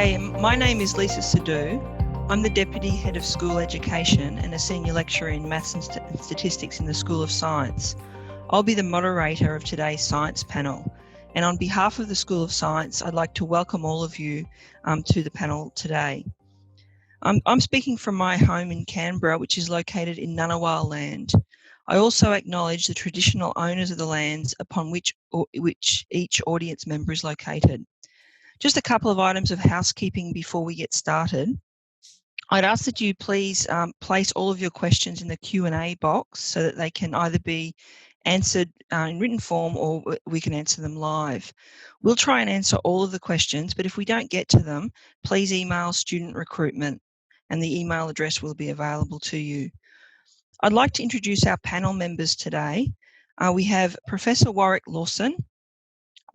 Hi, my name is Lisa Sadhu. I'm the Deputy Head of School Education and a Senior Lecturer in Maths and Statistics in the School of Science. I'll be the moderator of today's science panel. And on behalf of the School of Science, I'd like to welcome all of you to the panel today. I'm speaking from my home in Canberra, which is located in Ngunnawal land. I also acknowledge the traditional owners of the lands upon which each audience member is located. Just a couple of items of housekeeping before we get started. I'd ask that you please place all of your questions in the Q&A box so that they can either be answered in written form or we can answer them live. We'll try and answer all of the questions, but if we don't get to them, please email Student Recruitment and the email address will be available to you. I'd like to introduce our panel members today. We have Professor Warwick Lawson.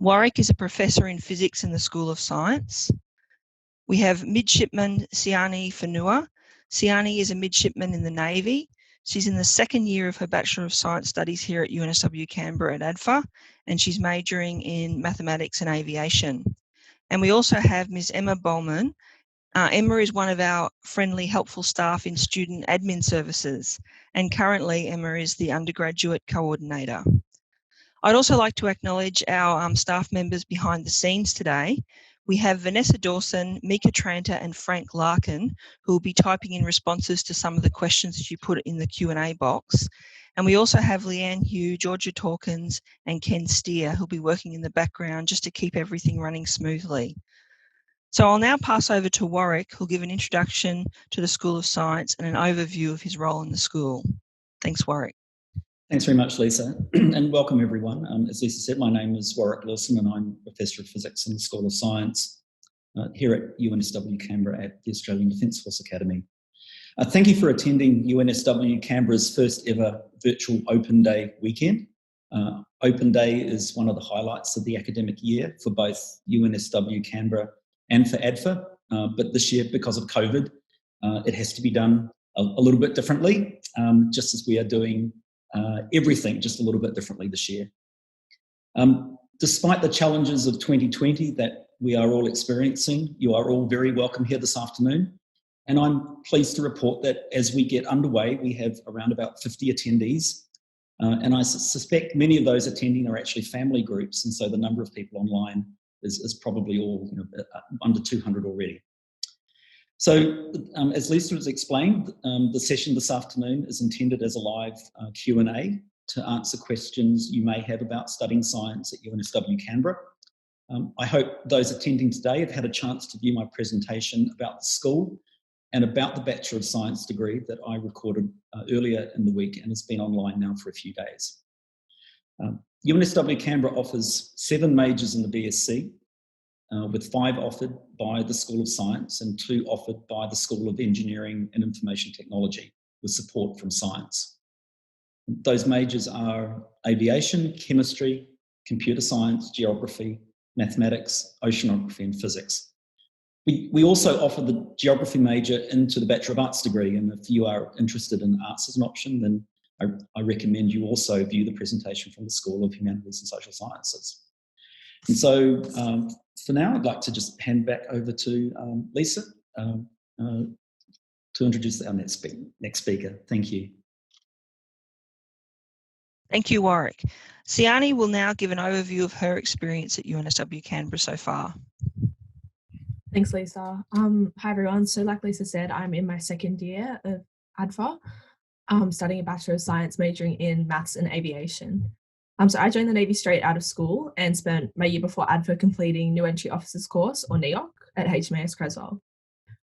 Warwick is a professor in physics in the School of Science. We have Midshipman Siani Fanua. Siani is a midshipman in the Navy. She's in the second year of her Bachelor of Science Studies here at UNSW Canberra at ADFA, and she's majoring in mathematics and aviation. And we also have Ms. Emma Bowman. Emma is one of our friendly, helpful staff in student admin services, and currently Emma is the undergraduate coordinator. I'd also like to acknowledge our staff members behind the scenes today. We have Vanessa Dawson, Mika Tranter and Frank Larkin, who will be typing in responses to some of the questions that you put in the Q&A box. And we also have Leanne Hugh, Georgia Torkins and Ken Steer, who'll be working in the background just to keep everything running smoothly. So I'll now pass over to Warwick, who'll give an introduction to the School of Science and an overview of his role in the school. Thanks, Warwick. Thanks very much, Lisa, and welcome everyone. As Lisa said, my name is Warwick Lawson and I'm Professor of Physics in the School of Science here at UNSW Canberra at the Australian Defence Force Academy. Thank you for attending UNSW Canberra's first ever virtual Open Day weekend. Open Day is one of the highlights of the academic year for both UNSW Canberra and for ADFA, but this year, because of COVID, it has to be done a little bit differently, just as we are doing everything just a little bit differently this year. Despite the challenges of 2020 that we are all experiencing, you are all very welcome here this afternoon. And I'm pleased to report that as we get underway, we have around about 50 attendees. And I suspect many of those attending are actually family groups. And so the number of people online is probably all under 200 already. So, as Lisa has explained, the session this afternoon is intended as a live Q&A to answer questions you may have about studying science at UNSW Canberra. I hope those attending today have had a chance to view my presentation about the school and about the Bachelor of Science degree that I recorded earlier in the week and has been online now for a few days. UNSW Canberra offers 7 majors in the BSc, with 5 offered by the School of Science and 2 offered by the School of Engineering and Information Technology with support from science. Those majors are aviation, chemistry, computer science, geography, mathematics, oceanography and physics. We also offer the geography major into the Bachelor of Arts degree, and if you are interested in arts as an option, then I recommend you also view the presentation from the School of Humanities and Social Sciences. And so for now, I'd like to just hand back over to Lisa to introduce our next speaker. Thank you. Thank you, Warwick. Siani will now give an overview of her experience at UNSW Canberra so far. Thanks, Lisa. Hi, everyone. So like Lisa said, I'm in my second year of ADFA, studying a Bachelor of Science majoring in Maths and Aviation. So I joined the Navy straight out of school and spent my year before ADFA completing New Entry Officers course, or NEOC, at HMAS Creswell.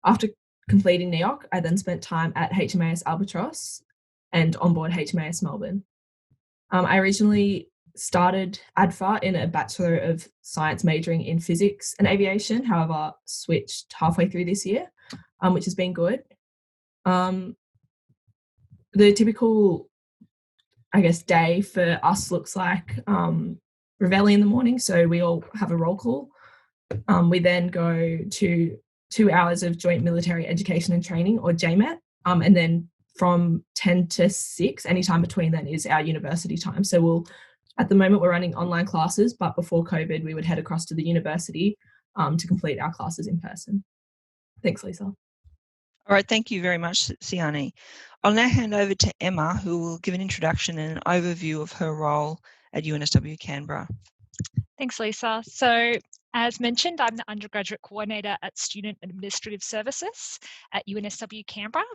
After completing NEOC, I then spent time at HMAS Albatross and on board HMAS Melbourne. I originally started ADFA in a Bachelor of Science majoring in Physics and Aviation, however, switched halfway through this year, which has been good. The typical day for us looks like reveille in the morning. So we all have a roll call. We then go to 2 hours of joint military education and training, or JMET. And then from 10 to 6, any time between then is our university time. So at the moment we're running online classes, but before COVID, we would head across to the university to complete our classes in person. Thanks, Lisa. All right, thank you very much, Siani. I'll now hand over to Emma, who will give an introduction and an overview of her role at UNSW Canberra. Thanks, Lisa. So, as mentioned, I'm the undergraduate coordinator at Student Administrative Services at UNSW Canberra.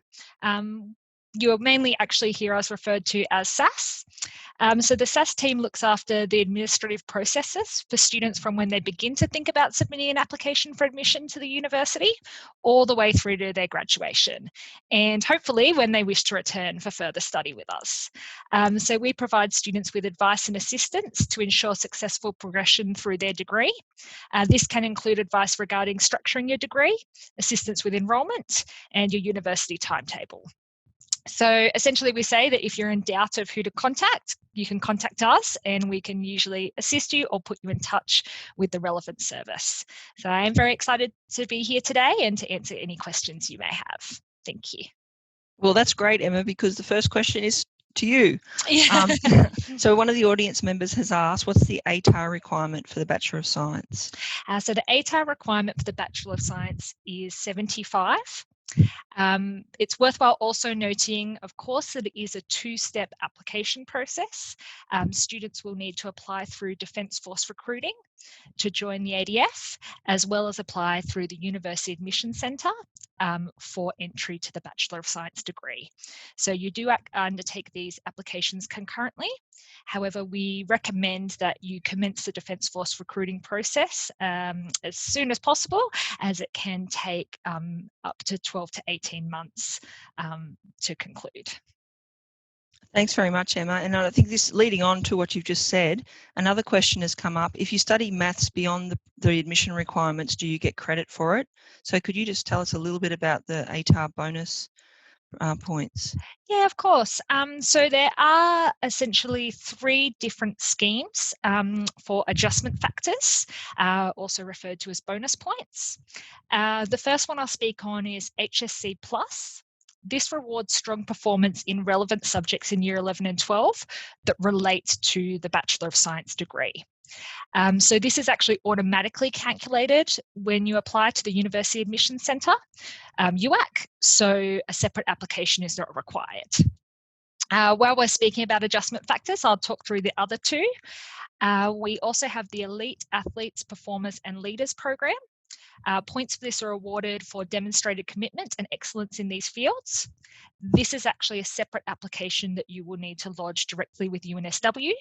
You'll mainly actually hear us referred to as SAS. So the SAS team looks after the administrative processes for students from when they begin to think about submitting an application for admission to the university all the way through to their graduation, and hopefully when they wish to return for further study with us. So we provide students with advice and assistance to ensure successful progression through their degree. This can include advice regarding structuring your degree, assistance with enrolment, and your university timetable. So essentially we say that if you're in doubt of who to contact, you can contact us and we can usually assist you or put you in touch with the relevant service. So I am very excited to be here today and to answer any questions you may have. Thank you. Well, that's great, Emma, because the first question is to you. Yeah. So one of the audience members has asked, what's the ATAR requirement for the Bachelor of Science? So the ATAR requirement for the Bachelor of Science is 75. It's worthwhile also noting, of course, that it is a two-step application process. Students will need to apply through Defence Force recruiting to join the ADF, as well as apply through the University Admission Centre for entry to the Bachelor of Science degree. So you do undertake these applications concurrently. However, we recommend that you commence the Defence Force recruiting process as soon as possible, as it can take up to 12 to 18 months to conclude. Thanks very much, Emma. And I think this, leading on to what you've just said, another question has come up. If you study maths beyond the admission requirements, do you get credit for it? So could you just tell us a little bit about the ATAR bonus points? Yeah, of course. So there are essentially 3 different schemes for adjustment factors, also referred to as bonus points. The first one I'll speak on is HSC Plus. This rewards strong performance in relevant subjects in Year 11 and 12 that relate to the Bachelor of Science degree. So this is actually automatically calculated when you apply to the University Admission Centre, UAC, so a separate application is not required. While we're speaking about adjustment factors, I'll talk through the other 2. We also have the Elite Athletes, Performers and Leaders program. Points for this are awarded for demonstrated commitment and excellence in these fields. This is actually a separate application that you will need to lodge directly with UNSW.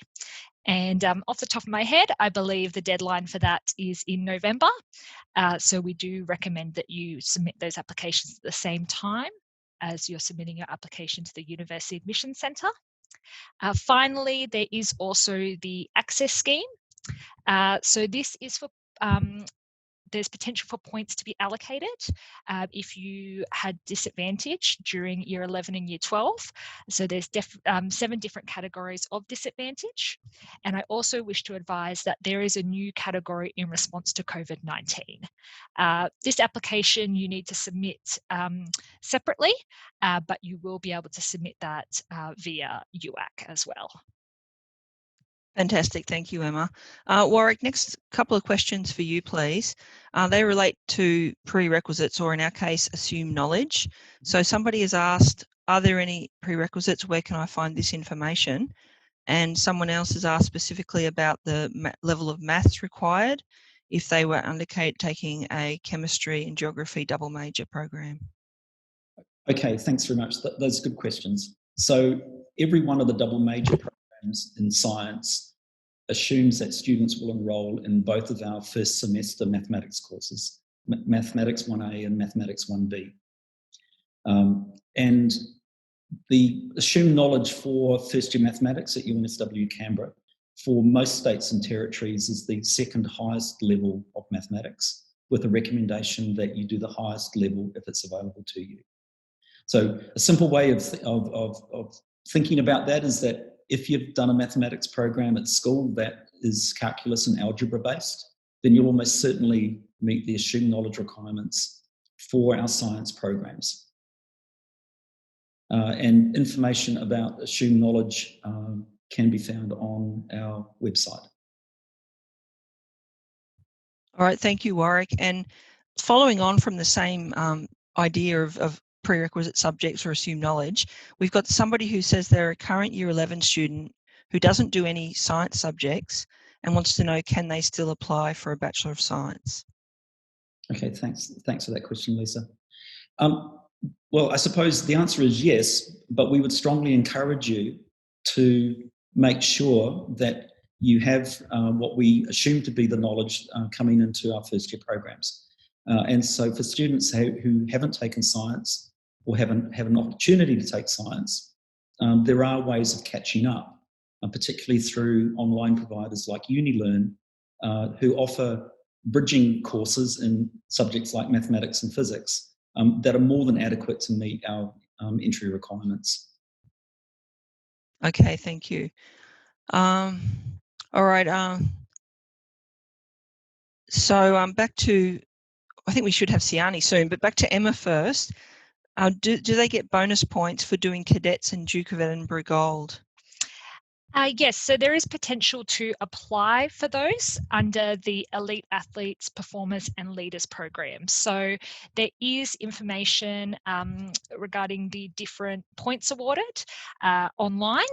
And off the top of my head, I believe the deadline for that is in November. So we do recommend that you submit those applications at the same time as you're submitting your application to the University Admission Centre. Finally, there is also the Access Scheme. So this is for there's potential for points to be allocated if you had disadvantage during Year 11 and Year 12. So there's 7 different categories of disadvantage. And I also wish to advise that there is a new category in response to COVID-19. This application you need to submit separately, but you will be able to submit that via UAC as well. Fantastic. Thank you, Emma. Warwick, next couple of questions for you, please. They relate to prerequisites, or in our case, assumed knowledge. So somebody has asked, are there any prerequisites? Where can I find this information? And someone else has asked specifically about the level of maths required if they were undertaking a chemistry and geography double major program. Okay, thanks very much. Those are good questions. So every one of the double major programs in science assumes that students will enrol in both of our first semester mathematics courses, Mathematics 1A and Mathematics 1B. And the assumed knowledge for first year mathematics at UNSW Canberra for most states and territories is the second highest level of mathematics, with a recommendation that you do the highest level if it's available to you. So a simple way of thinking about that is that if you've done a mathematics program at school that is calculus and algebra based, then you'll almost certainly meet the assumed knowledge requirements for our science programs. And information about assumed knowledge can be found on our website. All right, thank you, Warwick. And following on from the same idea of prerequisite subjects or assumed knowledge, we've got somebody who says they're a current Year 11 student who doesn't do any science subjects and wants to know, can they still apply for a Bachelor of Science? Okay, thanks for that question, Lisa. Well, I suppose the answer is yes, but we would strongly encourage you to make sure that you have what we assume to be the knowledge coming into our first year programs. And so for students who haven't taken science or haven't had an opportunity to take science, there are ways of catching up, particularly through online providers like UniLearn, who offer bridging courses in subjects like mathematics and physics that are more than adequate to meet our entry requirements. Okay, thank you. All right. So back to, I think we should have Siani soon, but back to Emma first. Do they get bonus points for doing cadets and Duke of Edinburgh Gold? Yes, so there is potential to apply for those under the Elite Athletes, Performers and Leaders program. So there is information regarding the different points awarded online.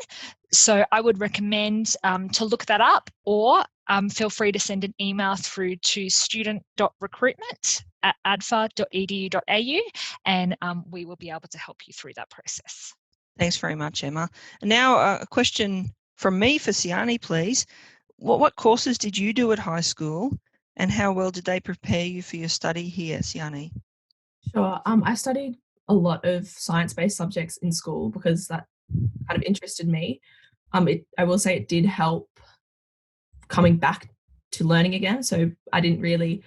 So I would recommend to look that up, or feel free to send an email through to student.recruitment@adfa.edu.au, and we will be able to help you through that process. Thanks very much, Emma. And now a question from me for Siani, please. What courses did you do at high school, and how well did they prepare you for your study here, Siani? Sure. I studied a lot of science-based subjects in school because that kind of interested me. I will say it did help coming back to learning again. So I didn't really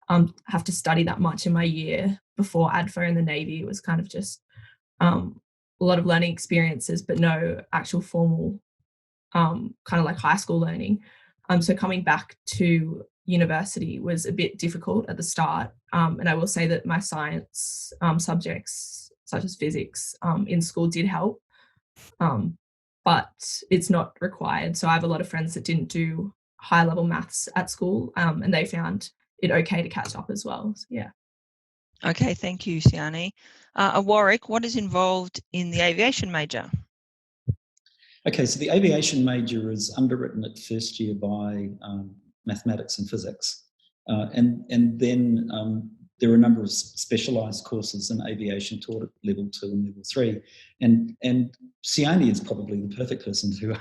have to study that much in my year before ADFA in the Navy. It was kind of just a lot of learning experiences, but no actual formal kind of like high school learning. So coming back to university was a bit difficult at the start. And I will say that my science subjects, such as physics, in school did help, but it's not required. So I have a lot of friends that didn't do high level maths at school, and they found it okay to catch up as well. So, yeah. Okay, thank you, Siani. Warwick, what is involved in the aviation major? Okay, so the aviation major is underwritten at first year by mathematics and physics. And then there are a number of specialised courses in aviation taught at level 2 and level 3. And Siani is probably the perfect person to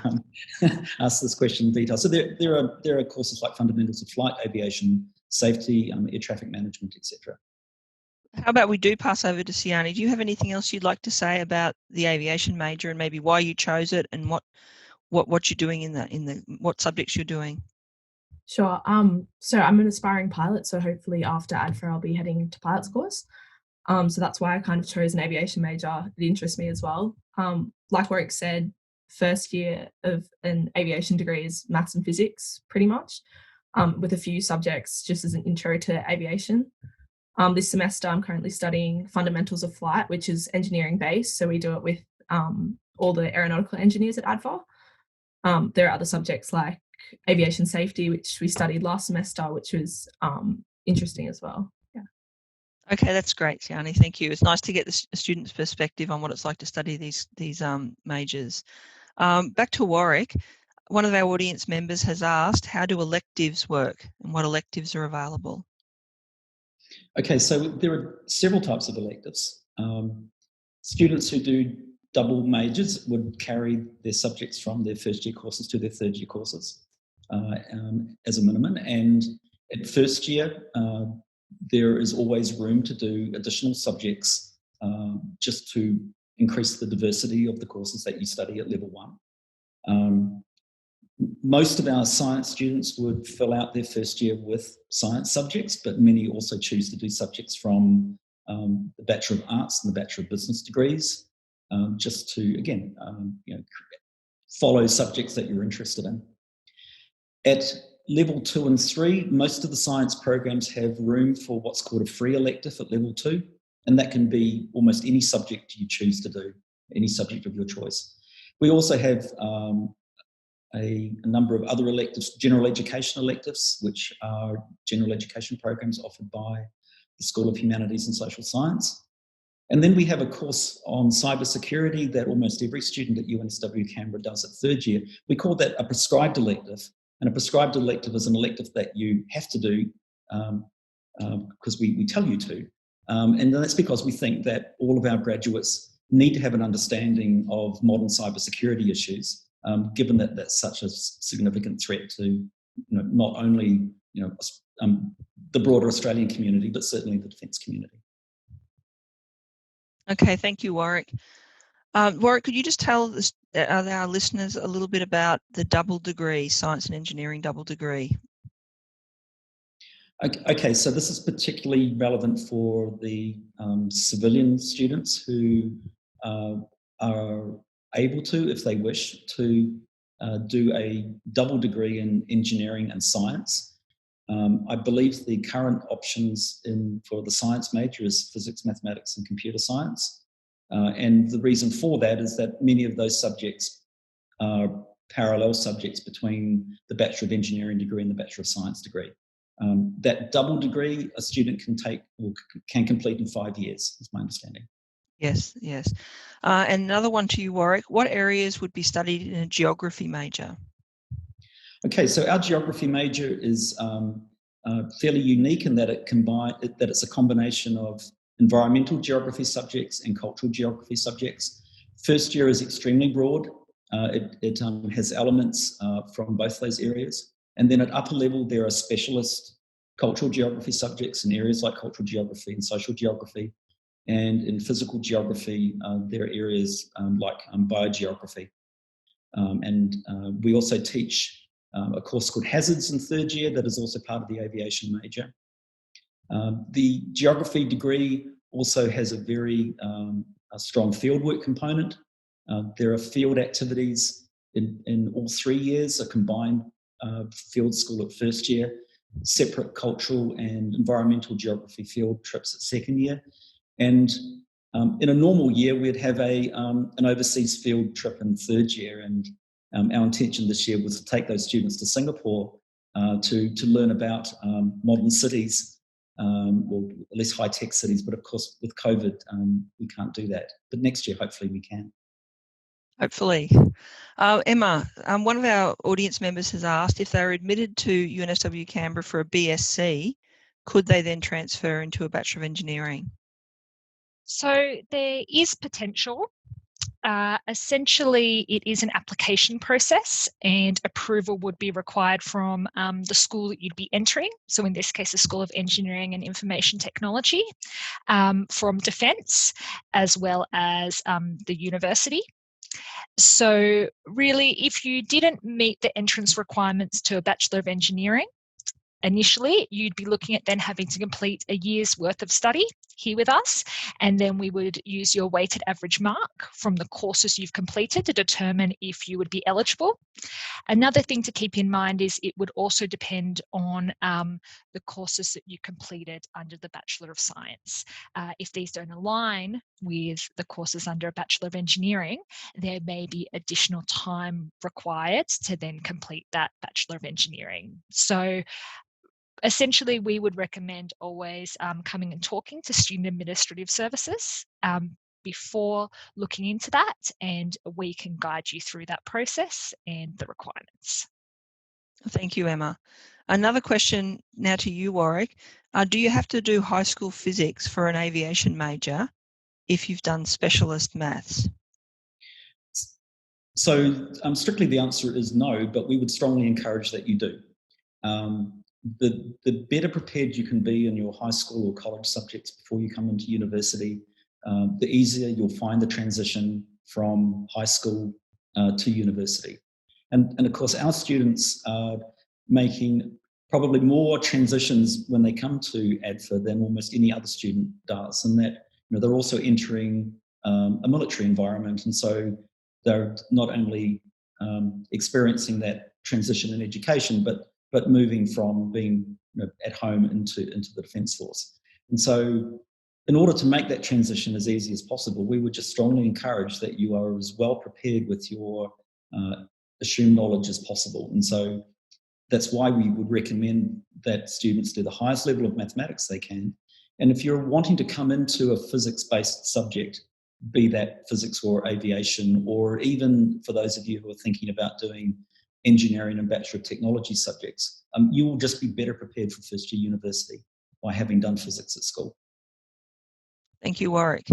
ask this question in detail. So there are courses like fundamentals of flight aviation, safety, air traffic management, etc. How about we do pass over to Siani? Do you have anything else you'd like to say about the aviation major and maybe why you chose it and what you're doing in the what subjects you're doing? Sure. So I'm an aspiring pilot, so hopefully after ADFA I'll be heading to pilot's course. So that's why I kind of chose an aviation major. It interests me as well. Like Warwick said, first year of an aviation degree is maths and physics, pretty much, with a few subjects just as an intro to aviation. This semester I'm currently studying fundamentals of flight, which is engineering based. So we do it with all the aeronautical engineers at ADFA. There are other subjects like aviation safety, which we studied last semester, which was interesting as well. Yeah. Okay, that's great, Siani. Thank you. It's nice to get the student's perspective on what it's like to study these majors. Back to Warwick. One of our audience members has asked, how do electives work and what electives are available? Okay, so there are several types of electives. Students who do double majors would carry their subjects from their first year courses to their third year courses as a minimum. And at first year, there is always room to do additional subjects just to increase the diversity of the courses that you study at level 1. Most of our science students would fill out their first year with science subjects, but many also choose to do subjects from the Bachelor of Arts and the Bachelor of Business degrees, just to, again, follow subjects that you're interested in. At level 2 and 3, most of the science programs have room for what's called a free elective at level 2, and that can be almost any subject you choose to do, any subject of your choice. We also have a number of other electives, general education electives, which are general education programs offered by the School of Humanities and Social Science. And then we have a course on cybersecurity that almost every student at UNSW Canberra does at third year. We call that a prescribed elective. And a prescribed elective is an elective that you have to do because we tell you to. And that's because we think that all of our graduates need to have an understanding of modern cybersecurity issues, given that that's such a significant threat to not only the broader Australian community, but certainly the defence community. Okay, thank you, Warwick. Warwick, could you just tell our listeners a little bit about the double degree, science and engineering double degree? Okay, so this is particularly relevant for the civilian students who are able to, if they wish, to do a double degree in engineering and science. I believe the current options for the science major is physics, mathematics and computer science. And the reason for that is that many of those subjects are parallel subjects between the Bachelor of Engineering degree and the Bachelor of Science degree. That double degree a student can take or can complete in 5 years, is my understanding. Yes, yes. And another one to you, Warwick. What areas would be studied in a geography major? Okay, so our geography major is fairly unique in that it's a combination of environmental geography subjects and cultural geography subjects. First year is extremely broad. It has elements from both those areas. And then at upper level, there are specialist cultural geography subjects in areas like cultural geography and social geography. And in physical geography, there are areas like biogeography. And we also teach a course called Hazards in third year that is also part of the aviation major. The geography degree also has a very strong fieldwork component. There are field activities in all 3 years, a combined field school at first year, separate cultural and environmental geography field trips at second year. And in a normal year, we'd have an overseas field trip in third year. And our intention this year was to take those students to Singapore to learn about modern cities, or at least high-tech cities. But of course, with COVID, we can't do that. But next year, hopefully we can. Hopefully. Emma, one of our audience members has asked if they were admitted to UNSW Canberra for a BSc, could they then transfer into a Bachelor of Engineering? So there is potential. Essentially, it is an application process and approval would be required from the school that you'd be entering. So in this case, the School of Engineering and Information Technology, from Defence, as well as the university. So really, if you didn't meet the entrance requirements to a Bachelor of Engineering, initially, you'd be looking at then having to complete a year's worth of study here with us, and then we would use your weighted average mark from the courses you've completed to determine if you would be eligible. Another thing to keep in mind is it would also depend on the courses that you completed under the Bachelor of Science. If these don't align with the courses under a Bachelor of Engineering, there may be additional time required to then complete that Bachelor of Engineering. So essentially, we would recommend always coming and talking to Student Administrative Services before looking into that, and we can guide you through that process and the requirements. Thank you, Emma. Another question now to you, Warwick. Do you have to do high school physics for an aviation major if you've done specialist maths? So strictly the answer is no, but we would strongly encourage that you do. The better prepared you can be in your high school or college subjects before you come into university, the easier you'll find the transition from high school to university. And of course, our students are making probably more transitions when they come to ADFA than almost any other student does, and that they're also entering a military environment, and so they're not only experiencing that transition in education, but moving from being at home into the Defence Force. And so in order to make that transition as easy as possible, we would just strongly encourage that you are as well prepared with your assumed knowledge as possible. And so that's why we would recommend that students do the highest level of mathematics they can, And if you're wanting to come into a physics-based subject, be that physics or aviation, or even for those of you who are thinking about doing engineering and Bachelor of Technology subjects, you will just be better prepared for first year university by having done physics at school. Thank you, Warwick.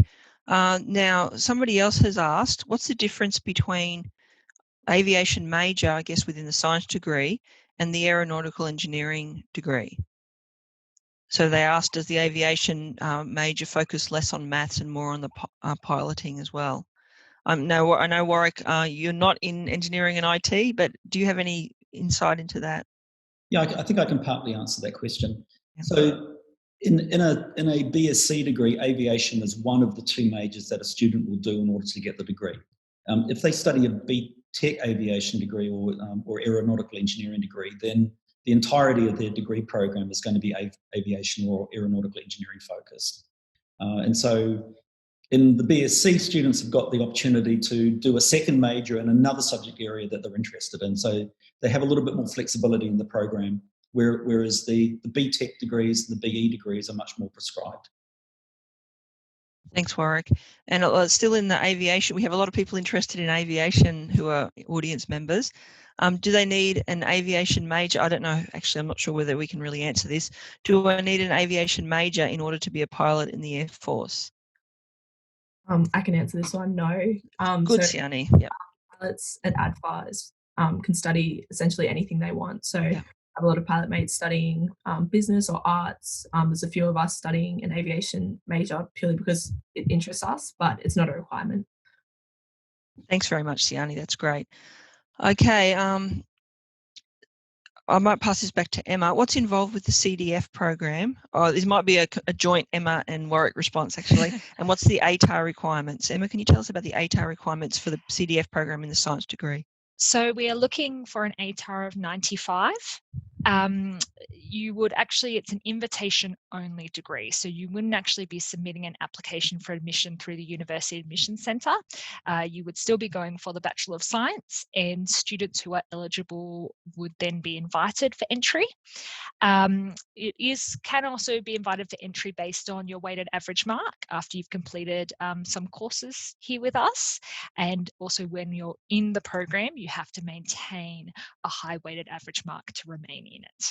Now, somebody else has asked, what's the difference between aviation major, I guess, within the science degree and the aeronautical engineering degree? So they asked, does the aviation major focus less on maths and more on the piloting as well? I know, Warwick, you're not in engineering and IT, but do you have any insight into that? Yeah, I think I can partly answer that question. Yeah. So in a BSc degree, aviation is one of the two majors that a student will do in order to get the degree. If they study a B.Tech aviation degree or aeronautical engineering degree, then the entirety of their degree program is going to be aviation or aeronautical engineering focused. And so in the BSc, students have got the opportunity to do a second major in another subject area that they're interested in. So they have a little bit more flexibility in the program, whereas the B.Tech degrees, the BE degrees are much more prescribed. Thanks, Warwick. And still in the aviation, we have a lot of people interested in aviation who are audience members. Do they need an aviation major? I don't know. Actually, I'm not sure whether we can really answer this. Do I need an aviation major in order to be a pilot in the Air Force? I can answer this one. No. Good, So Siani. Yep. pilots at ADFA can study essentially anything they want. So Yeah. I have a lot of pilot mates studying business or arts. There's a few of us studying an aviation major purely because it interests us, but it's not a requirement. Thanks very much, Siani. That's great. Okay. I might pass this back to Emma. What's involved with the CDF program? Oh, this might be a joint Emma and Warwick response, actually. And what's the ATAR requirements? Emma, can you tell us about the ATAR requirements for the CDF program in the science degree? So we are looking for an ATAR of 95. It's an invitation only degree. So you wouldn't actually be submitting an application for admission through the University Admission Centre. You would still be going for the Bachelor of Science, and students who are eligible would then be invited for entry. It can also be invited for entry based on your weighted average mark after you've completed some courses here with us. And also when you're in the program, you have to maintain a high weighted average mark to remain in it.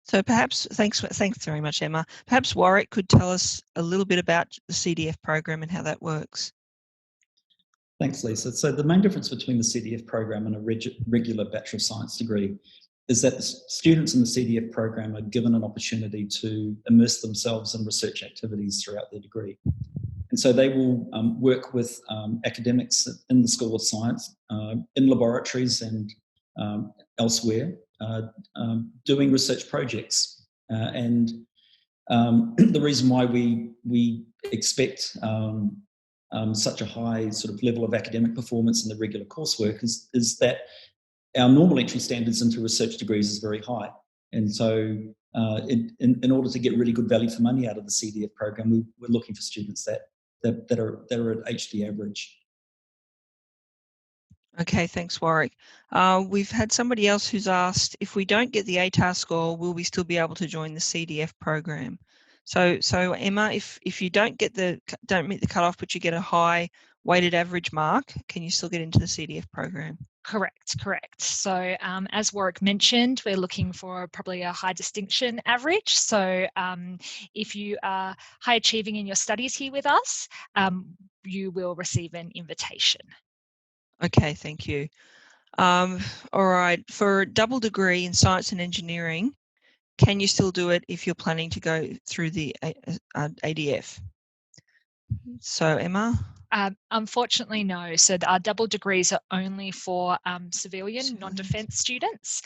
So perhaps, thanks very much, Emma. Perhaps Warwick could tell us a little bit about the CDF program and how that works. Thanks, Lisa. So the main difference between the CDF program and a regular Bachelor of Science degree is that the students in the CDF program are given an opportunity to immerse themselves in research activities throughout their degree. And so they will work with academics in the School of Science, in laboratories and elsewhere, doing research projects. And the reason why we expect such a high sort of level of academic performance in the regular coursework is that our normal entry standards into research degrees is very high. And so in order to get really good value for money out of the CDF program, we're looking for students that are at HD average. Okay, thanks, Warwick. We've had somebody else who's asked, if we don't get the ATAR score, will we still be able to join the CDF program? So Emma, if you don't meet the cutoff, but you get a high weighted average mark, can you still get into the CDF program? Correct. So as Warwick mentioned, we're looking for probably a high distinction average. So if you are high achieving in your studies here with us, you will receive an invitation. Okay, thank you. All right, for a double degree in science and engineering, can you still do it if you're planning to go through the ADF? So Emma? Unfortunately, no. So our double degrees are only for civilian, non-defence students.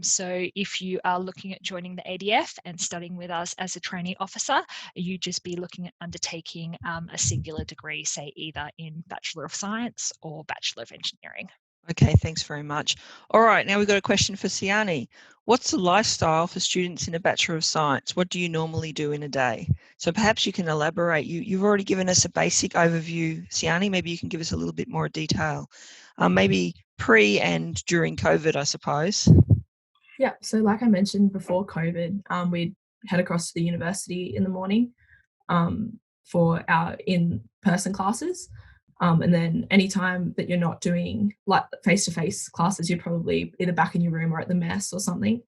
So if you are looking at joining the ADF and studying with us as a trainee officer, you just be looking at undertaking a singular degree, say either in Bachelor of Science or Bachelor of Engineering. Okay, thanks very much. All right, now we've got a question for Siani. What's the lifestyle for students in a Bachelor of Science? What do you normally do in a day? So perhaps you can elaborate. You've already given us a basic overview, Siani. Maybe you can give us a little bit more detail. Maybe pre and during COVID, I suppose. Yeah, so like I mentioned before COVID, we'd head across to the university in the morning for our in-person classes. And then anytime that you're not doing like face-to-face classes, you're probably either back in your room or at the mess or something.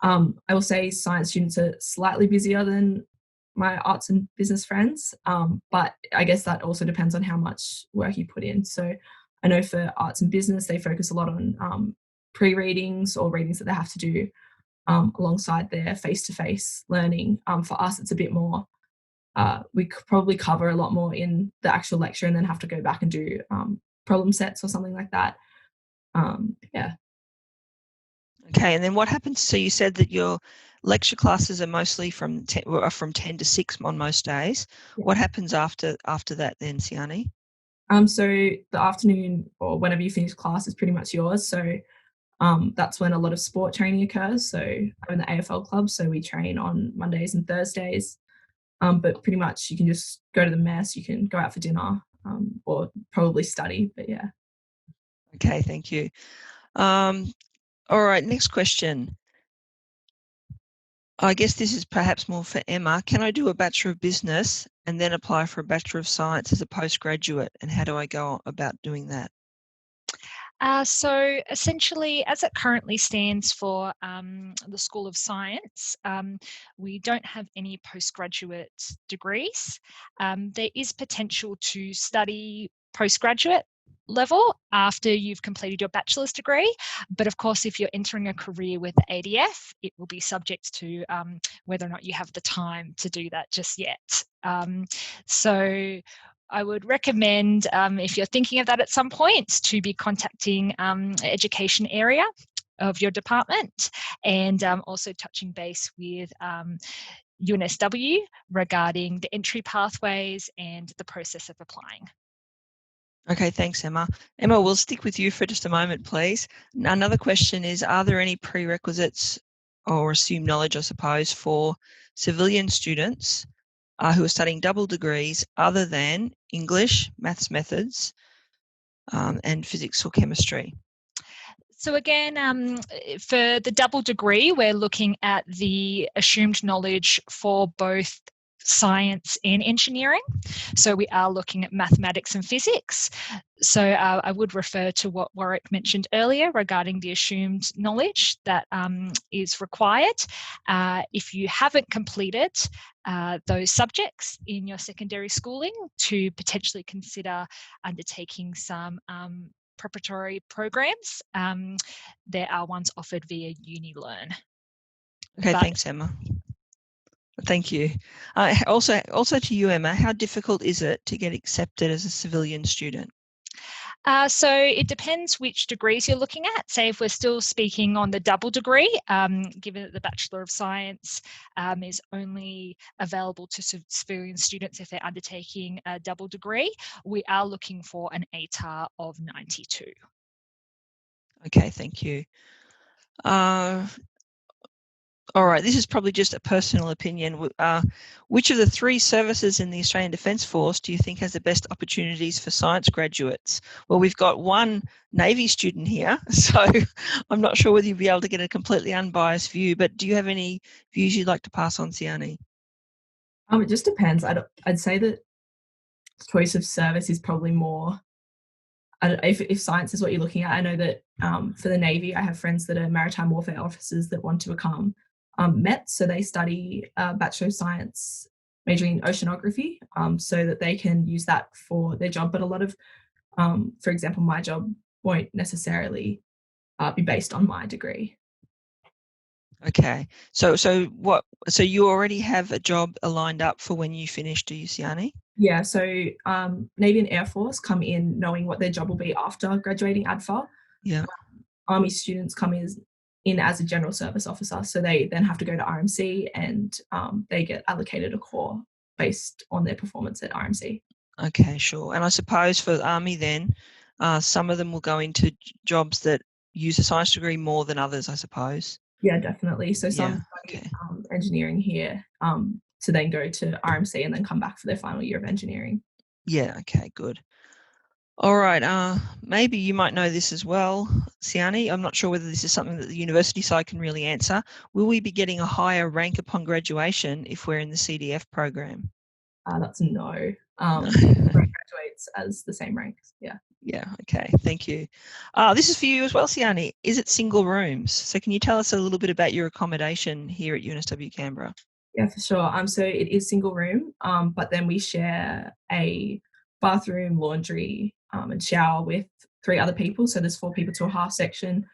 I will say science students are slightly busier than my arts and business friends, but I guess that also depends on how much work you put in. So I know for arts and business, they focus a lot on pre-readings or readings that they have to do alongside their face-to-face learning. For us, it's a bit more, we could probably cover a lot more in the actual lecture and then have to go back and do problem sets or something like that. Yeah. Okay, and then what happens? So you said that your lecture classes are mostly from 10 to 6 on most days. Yeah. What happens after that then, Siani? So the afternoon or whenever you finish class is pretty much yours. So that's when a lot of sport training occurs. So I'm in the AFL club, so we train on Mondays and Thursdays. But pretty much you can just go to the mess, you can go out for dinner, or probably study, but yeah. Okay, thank you. All right, next question. I guess this is perhaps more for Emma. Can I do a Bachelor of Business and then apply for a Bachelor of Science as a postgraduate? And how do I go about doing that? So essentially, as it currently stands for the School of Science, we don't have any postgraduate degrees. There is potential to study postgraduate level after you've completed your bachelor's degree, but of course if you're entering a career with the ADF, it will be subject to whether or not you have the time to do that just yet. So I would recommend, if you're thinking of that at some point, to be contacting education area of your department, and also touching base with UNSW regarding the entry pathways and the process of applying. Okay, thanks, Emma. Emma, we'll stick with you for just a moment, please. Another question is, are there any prerequisites or assumed knowledge, I suppose, for civilian students who are studying double degrees other than English, maths methods, and physics or chemistry? So again, for the double degree, we're looking at the assumed knowledge for both science and engineering. So we are looking at mathematics and physics. So I would refer to what Warwick mentioned earlier regarding the assumed knowledge that is required. If you haven't completed those subjects in your secondary schooling, to potentially consider undertaking some preparatory programs. There are ones offered via UniLearn. Okay, thanks, Emma. Thank you. Also to you, Emma, how difficult is it to get accepted as a civilian student? So it depends which degrees you're looking at. Say if we're still speaking on the double degree, given that the Bachelor of Science is only available to civilian students if they're undertaking a double degree, we are looking for an ATAR of 92. Okay, thank you. All right, this is probably just a personal opinion. Which of the 3 services in the Australian Defence Force do you think has the best opportunities for science graduates? Well, we've got one Navy student here, so I'm not sure whether you'll be able to get a completely unbiased view, but do you have any views you'd like to pass on, Siani? It just depends. I'd say that choice of service is probably more, if science is what you're looking at. I know that for the Navy, I have friends that are maritime warfare officers that want to become MET, so they study Bachelor of Science majoring in oceanography, so that they can use that for their job. But a lot of, for example, my job won't necessarily be based on my degree. Okay, so you already have a job lined up for when you finish, do you, Siani? Yeah, so Navy and Air Force come in knowing what their job will be after graduating ADFA. Yeah. Army students come in as a general service officer, so they then have to go to RMC, and they get allocated a corps based on their performance at RMC. Okay, sure. And I suppose for the Army then, some of them will go into jobs that use a science degree more than others, I suppose. Yeah, definitely. So some study engineering here to then go to RMC and then come back for their final year of engineering. Yeah, okay, good. All right. Maybe you might know this as well, Siani. I'm not sure whether this is something that the university side can really answer. Will we be getting a higher rank upon graduation if we're in the CDF program? That's no. No. Everyone graduates as the same ranks. Yeah. Yeah, okay, thank you. This is for you as well, Siani. Is it single rooms? So can you tell us a little bit about your accommodation here at UNSW Canberra? Yeah, for sure. So it is single room, but then we share a bathroom, laundry, and shower with 3 other people. So there's 4 people to a half section.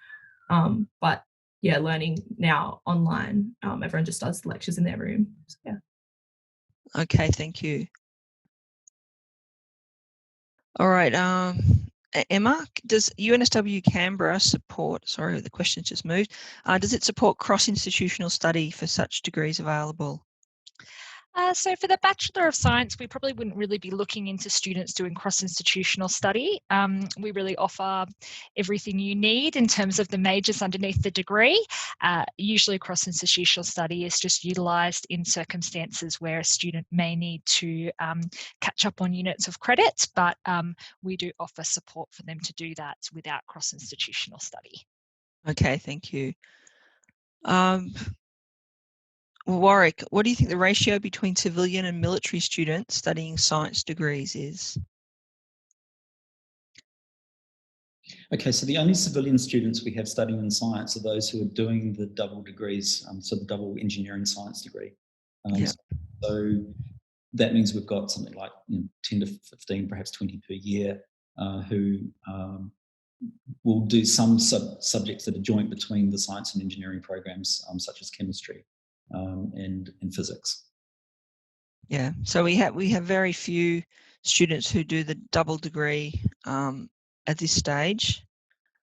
But yeah, learning now online, everyone just does the lectures in their room. So, yeah. Okay, thank you. All right, Emma, does UNSW Canberra support, sorry, the question's just moved, does it support cross-institutional study for such degrees available? So for the Bachelor of Science, we probably wouldn't really be looking into students doing cross-institutional study. We really offer everything you need in terms of the majors underneath the degree. Usually cross-institutional study is just utilised in circumstances where a student may need to catch up on units of credit, but we do offer support for them to do that without cross-institutional study. Okay, thank you. Warwick, what do you think the ratio between civilian and military students studying science degrees is? Okay, so the only civilian students we have studying in science are those who are doing the double degrees, so the double engineering science degree. Yeah. So that means we've got something like 10 to 15, perhaps 20 per year, who will do some subjects that are joint between the science and engineering programs, such as chemistry and physics. Yeah, so we have very few students who do the double degree at this stage.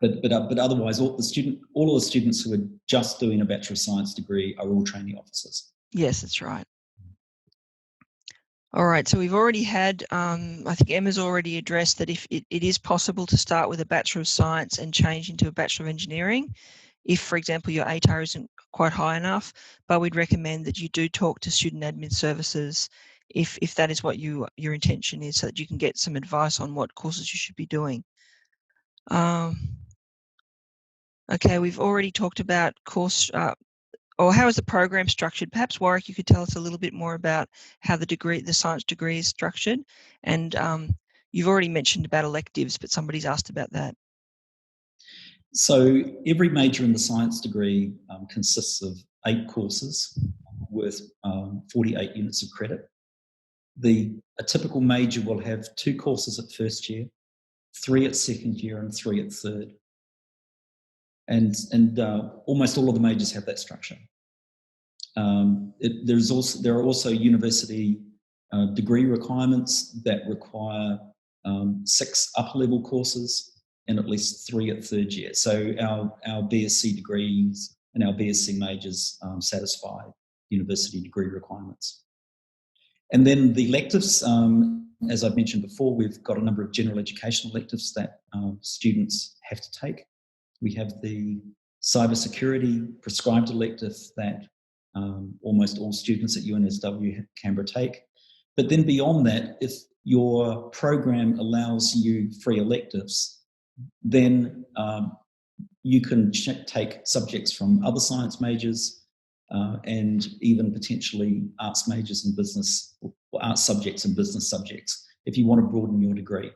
But otherwise, all of the students who are just doing a Bachelor of Science degree are all trainee officers. Yes, that's right. All right, so we've already had, I think Emma's already addressed that if it is possible to start with a Bachelor of Science and change into a Bachelor of Engineering, if, for example, your ATAR isn't quite high enough, but we'd recommend that you do talk to Student Admin Services if that is what your intention is, so that you can get some advice on what courses you should be doing. Okay, we've already talked about course, or how is the program structured? Perhaps Warwick, you could tell us a little bit more about how the science degree is structured. And you've already mentioned about electives, but somebody's asked about that. So every major in the science degree consists of 8 courses worth 48 units of credit. A typical major will have 2 courses at first year, 3 at second year, and 3 at third. And almost all of the majors have that structure. There are also university degree requirements that require 6 upper level courses and at least 3 at third year. So our BSc degrees and our BSc majors satisfy university degree requirements. And then the electives, as I've mentioned before, we've got a number of general education electives that students have to take. We have the cybersecurity prescribed elective that almost all students at UNSW Canberra take. But then beyond that, if your program allows you free electives, then you can take subjects from other science majors and even potentially arts majors and business, or arts subjects and business subjects, if you want to broaden your degree.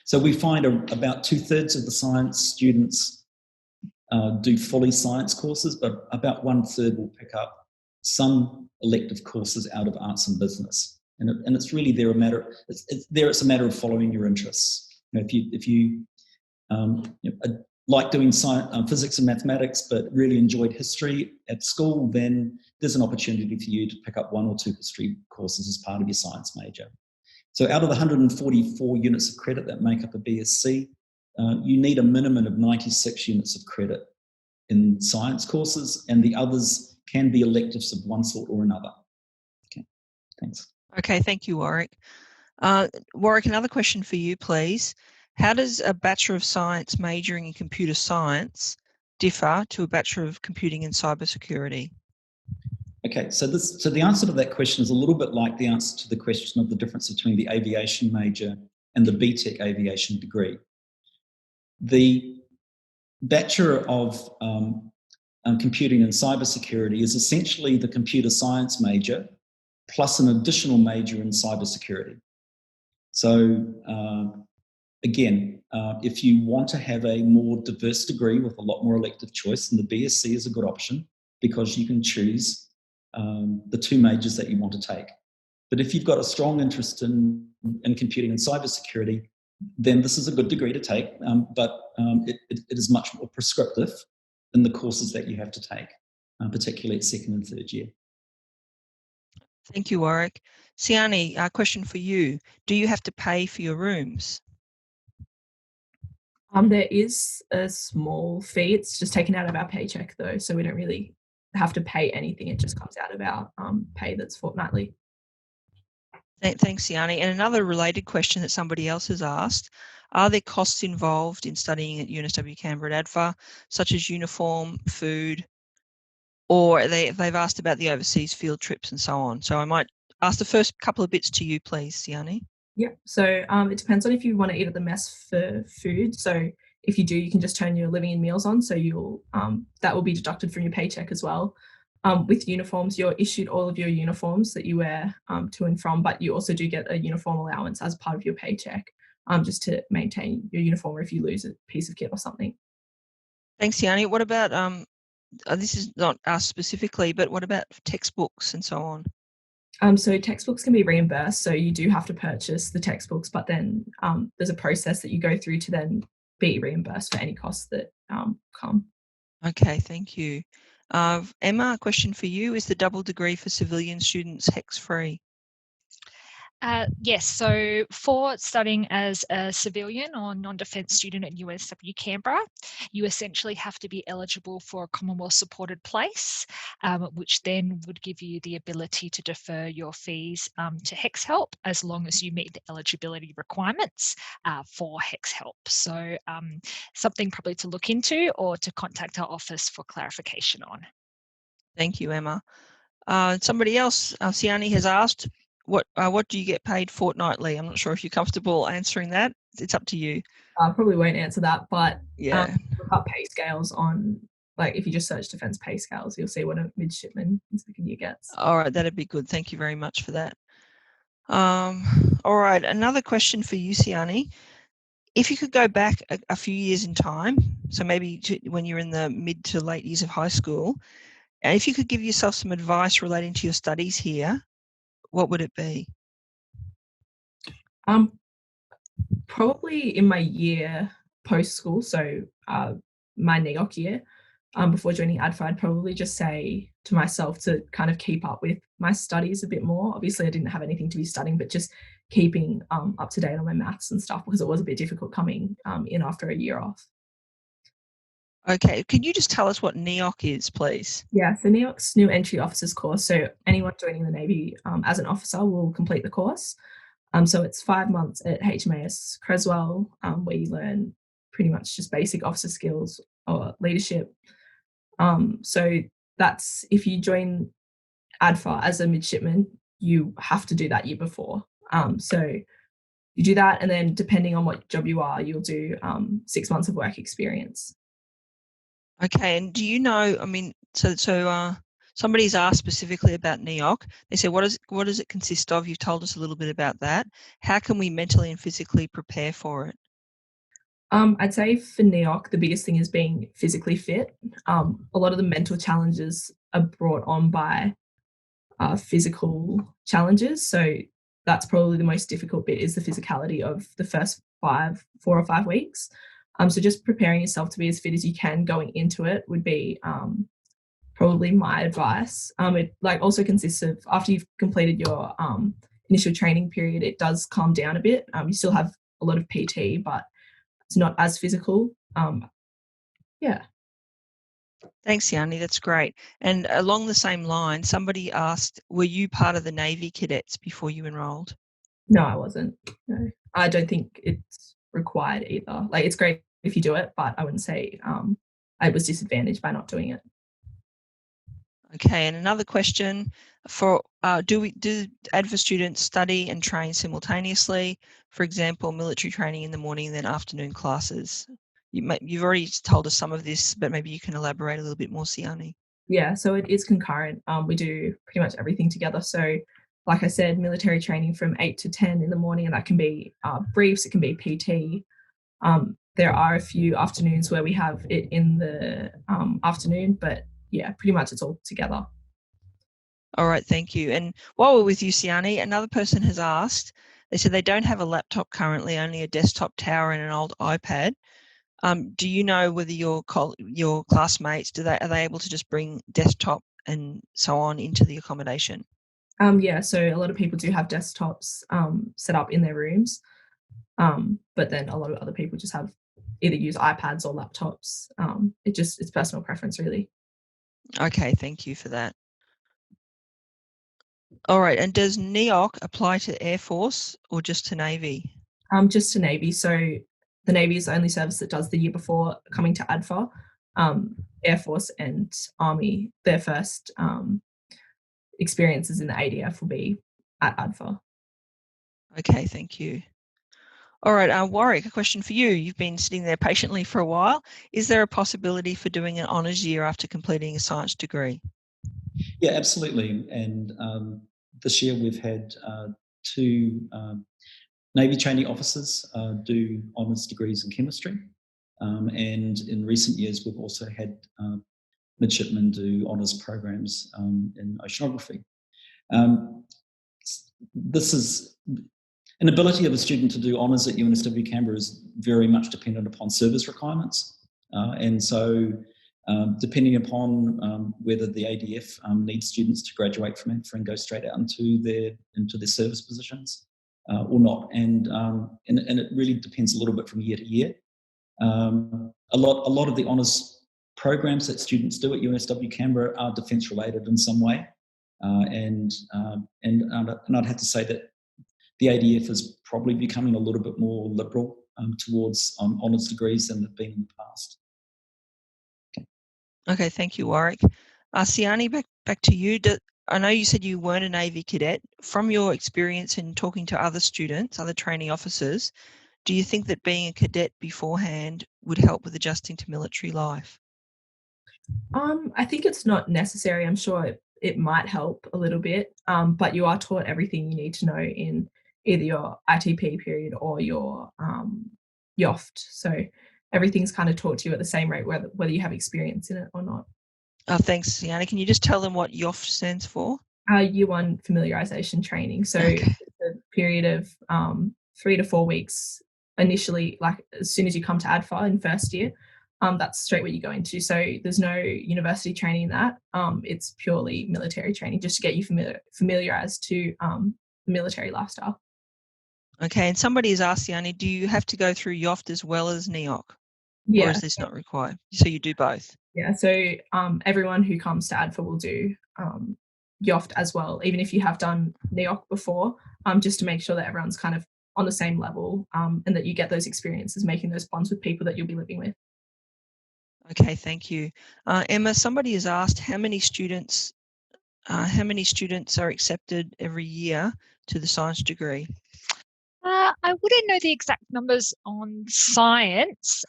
So we find about 2/3 of the science students do fully science courses, but about 1/3 will pick up some elective courses out of arts and business. And it's really it's a matter of following your interests. If you like doing science, physics and mathematics, but really enjoyed history at school, then there's an opportunity for you to pick up 1 or 2 history courses as part of your science major. So out of the 144 units of credit that make up a BSc, you need a minimum of 96 units of credit in science courses, and the others can be electives of one sort or another. Okay, thanks. Okay, thank you, Warwick. Warwick, another question for you, please. How does a Bachelor of Science majoring in computer science differ to a Bachelor of Computing and Cybersecurity? Okay, so the answer to that question is a little bit like the answer to the question of the difference between the aviation major and the BTEC aviation degree. The Bachelor of Computing and Cybersecurity is essentially the computer science major plus an additional major in cybersecurity. So again, if you want to have a more diverse degree with a lot more elective choice, then the BSc is a good option because you can choose the two majors that you want to take. But if you've got a strong interest in computing and cybersecurity, then this is a good degree to take, but it is much more prescriptive than the courses that you have to take, particularly at second and third year. Thank you, Warwick. Siani, a question for you. Do you have to pay for your rooms? There is a small fee. It's just taken out of our paycheck though, so we don't really have to pay anything. It just comes out of our pay that's fortnightly. Thanks, Siani. And another related question that somebody else has asked, are there costs involved in studying at UNSW Canberra at ADVA, such as uniform, food, or they've asked about the overseas field trips and so on? So I might ask the first couple of bits to you, please, Siani. Yeah, so it depends on if you want to eat at the mess for food. So if you do, you can just turn your living in meals on, so you'll that will be deducted from your paycheck as well. With uniforms, you're issued all of your uniforms that you wear to and from, but you also do get a uniform allowance as part of your paycheck, just to maintain your uniform or if you lose a piece of kit or something. Thanks, Siani. What about, this is not us specifically, but what about textbooks and so on? So textbooks can be reimbursed, so you do have to purchase the textbooks, but then there's a process that you go through to then be reimbursed for any costs that come. Okay, thank you. Emma, a question for you. Is the double degree for civilian students HECS-free? Yes, so for studying as a civilian or non-defence student at UNSW Canberra, you essentially have to be eligible for a Commonwealth supported place, which then would give you the ability to defer your fees to HECS Help as long as you meet the eligibility requirements for HECS Help. So something probably to look into or to contact our office for clarification on. Thank you, Emma. Somebody else, Siani, has asked, what do you get paid fortnightly? I'm not sure if you're comfortable answering that. It's up to you. I probably won't answer that, but yeah, look up pay scales on, like, if you just search defence pay scales, you'll see what a midshipman in second year gets. All right, that'd be good. Thank you very much for that. All right, another question for you, Siani. If you could go back a few years in time, so maybe when you're in the mid to late years of high school, and if you could give yourself some advice relating to your studies here, what would it be? Probably in my year post school, so my NEOC year, before joining ADFA, I'd probably just say to myself to kind of keep up with my studies a bit more. Obviously, I didn't have anything to be studying, but just keeping up to date on my maths and stuff, because it was a bit difficult coming in after a year off. Okay, can you just tell us what NEOC is, please? Yeah, so NEOC's new entry officers course. So anyone joining the Navy as an officer will complete the course. So it's 5 months at HMAS Creswell, where you learn pretty much just basic officer skills or leadership. So that's, if you join ADFA as a midshipman, you have to do that year before. So you do that, and then depending on what job you are, you'll do 6 months of work experience. Okay, and do you know, I mean, so somebody's asked specifically about NEOC. They say, what does it consist of? You've told us a little bit about that. How can we mentally and physically prepare for it? I'd say for NEOC, the biggest thing is being physically fit. A lot of the mental challenges are brought on by physical challenges. So that's probably the most difficult bit, is the physicality of the first 4 or 5 weeks. So just preparing yourself to be as fit as you can going into it would be probably my advice. It also consists of, after you've completed your initial training period, it does calm down a bit. You still have a lot of PT, but it's not as physical. Yeah. Thanks, Yanni. That's great. And along the same line, somebody asked, were you part of the Navy cadets before you enrolled? No, I wasn't. No, I don't think it's required either. Like, it's great if you do it, but I wouldn't say I was disadvantaged by not doing it. Okay, and another question do ADVA students study and train simultaneously? For example, military training in the morning and then afternoon classes. You've already told us some of this, but maybe you can elaborate a little bit more, Siani. Yeah, so it is concurrent. We do pretty much everything together. So, like I said, military training from 8 to 10 in the morning, and that can be briefs, it can be PT. There are a few afternoons where we have it in the afternoon, but yeah, pretty much it's all together. All right, thank you. And while we're with you, Siani, another person has asked, they said they don't have a laptop currently, only a desktop tower and an old iPad. Do you know whether your classmates, are they able to just bring desktop and so on into the accommodation? Yeah, so a lot of people do have desktops set up in their rooms, but then a lot of other people just have either use iPads or laptops. It's personal preference, really. Okay, thank you for that. All right, and does NEOC apply to Air Force or just to Navy? Just to Navy. So the Navy is the only service that does the year before coming to ADFA. Air Force and Army, their first experiences in the ADF will be at ADFA. Okay, thank you. All right, Warwick, a question for you. You've been sitting there patiently for a while. Is there a possibility for doing an honours year after completing a science degree? Yeah, absolutely. And this year we've had two Navy trainee officers do honours degrees in chemistry. And in recent years, we've also had midshipmen do honours programs in oceanography. This is an ability of a student to do honours at UNSW Canberra is very much dependent upon service requirements. And so depending upon whether the ADF needs students to graduate from it and go straight out into their service positions or not. And it really depends a little bit from year to year. A lot of the honours programs that students do at UNSW Canberra are defence related in some way. And I'd have to say that the ADF is probably becoming a little bit more liberal towards honours degrees than they've been in the past. Okay, thank you, Warwick. Siani, back to you. I know you said you weren't a Navy cadet. From your experience in talking to other students, other training officers, do you think that being a cadet beforehand would help with adjusting to military life? I think it's not necessary. I'm sure it might help a little bit, but you are taught everything you need to know in either your ITP period or your YOFT. So everything's kind of taught to you at the same rate, whether you have experience in it or not. Thanks, Siani. Can you just tell them what YOFT stands for? Year one familiarization training. So Okay. it's a period of 3 to 4 weeks initially, like as soon as you come to ADFA in first year. That's straight what you go into. So there's no university training in that. It's purely military training just to get you familiarized to the military lifestyle. Okay, and somebody has asked, Siani, do you have to go through YOFT as well as NEOC? Yeah. Or is this not required? So you do both? Yeah, so everyone who comes to ADFA will do YOFT as well, even if you have done NEOC before, just to make sure that everyone's kind of on the same level and that you get those experiences, making those bonds with people that you'll be living with. Okay, thank you. Emma, somebody has asked how many students are accepted every year to the science degree? I wouldn't know the exact numbers on science.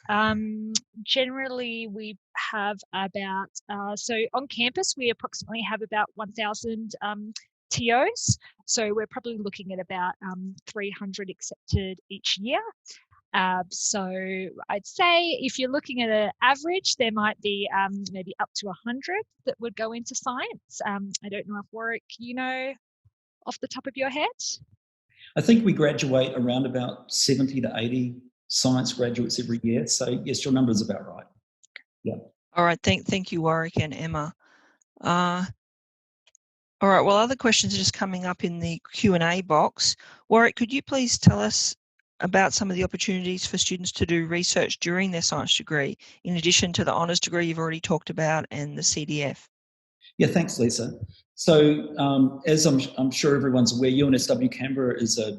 Generally, we have about, so on campus, we approximately have about 1,000 TOs. So we're probably looking at about 300 accepted each year. So I'd say if you're looking at an average, there might be maybe up to 100 that would go into science. I don't know if Warwick, you know, off the top of your head? I think we graduate around about 70 to 80 science graduates every year. So yes, your number is about right. Yeah. All right, thank you, Warwick and Emma. All right, well, other questions are just coming up in the Q&A box. Warwick, could you please tell us about some of the opportunities for students to do research during their science degree, in addition to the honours degree you've already talked about and the CDF? Yeah, thanks, Lisa. So as I'm sure everyone's aware, UNSW Canberra is a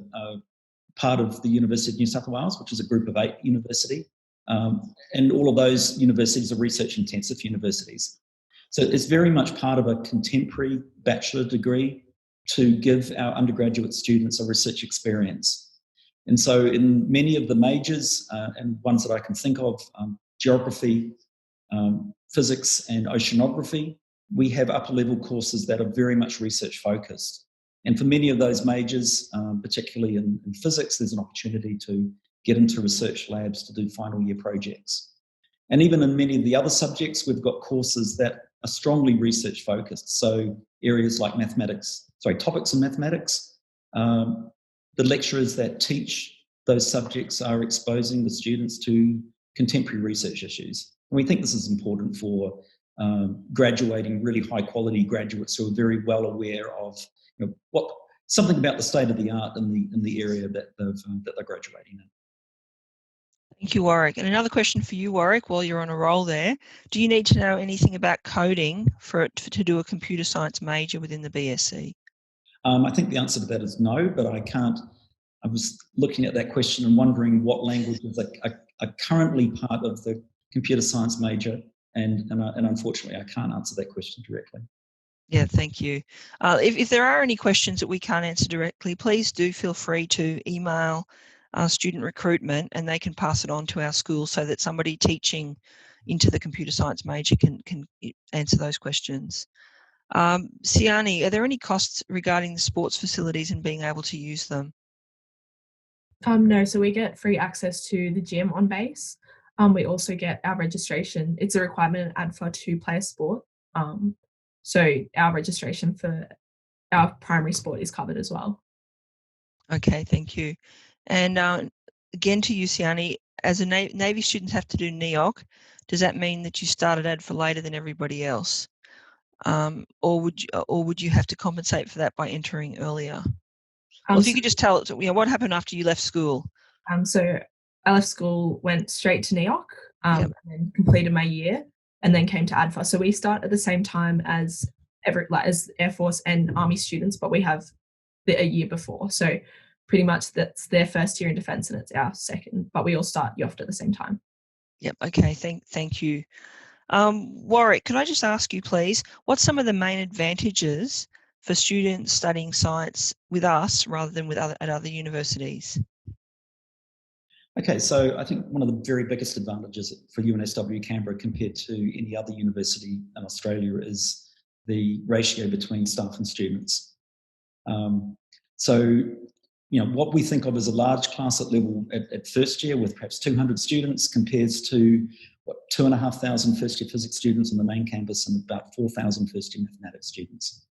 part of the University of New South Wales, which is a group of 8 university. And all of those universities are research-intensive universities. So it's very much part of a contemporary bachelor degree to give our undergraduate students a research experience. And so in many of the majors, and ones that I can think of, geography, physics and oceanography, we have upper level courses that are very much research focused. And for many of those majors, particularly in physics, there's an opportunity to get into research labs to do final year projects. And even in many of the other subjects, we've got courses that are strongly research focused. So areas like topics in mathematics, the lecturers that teach those subjects are exposing the students to contemporary research issues. And we think this is important for graduating really high quality graduates who are very well aware of something about the state of the art in the area that they're graduating in. Thank you, Warwick. And another question for you, Warwick, while you're on a roll there. Do you need to know anything about coding to do a computer science major within the BSc? I think the answer to that is no, but I can't. I was looking at that question and wondering what languages are currently part of the computer science major, and unfortunately I can't answer that question directly. Yeah, thank you. If there are any questions that we can't answer directly, please do feel free to email student recruitment and they can pass it on to our school so that somebody teaching into the computer science major can answer those questions. Siani, are there any costs regarding the sports facilities and being able to use them? No, so we get free access to the gym on base. We also get our registration. It's a requirement at ADFA to play a sport. So our registration for our primary sport is covered as well. Okay, thank you. And again to you, Siani, as a Navy students have to do NEOC, does that mean that you started ADFA later than everybody else? Or would you have to compensate for that by entering earlier? Well, if you could just tell us, what happened after you left school? So I left school, went straight to NEOC, Yep. and then completed my year, and then came to ADFA. So we start at the same time as as Air Force and Army students, but we have a year before. So pretty much that's their first year in defence and it's our second, but we all start YOFT at the same time. Yep. Okay. Thank you. Warwick, could I just ask you, please, what's some of the main advantages for students studying science with us rather than at other universities? Okay, so I think one of the very biggest advantages for UNSW Canberra compared to any other university in Australia is the ratio between staff and students. What we think of as a large class at first year with perhaps 200 students compares to 2,500 first year physics students on the main campus and about 4,000 first year mathematics students.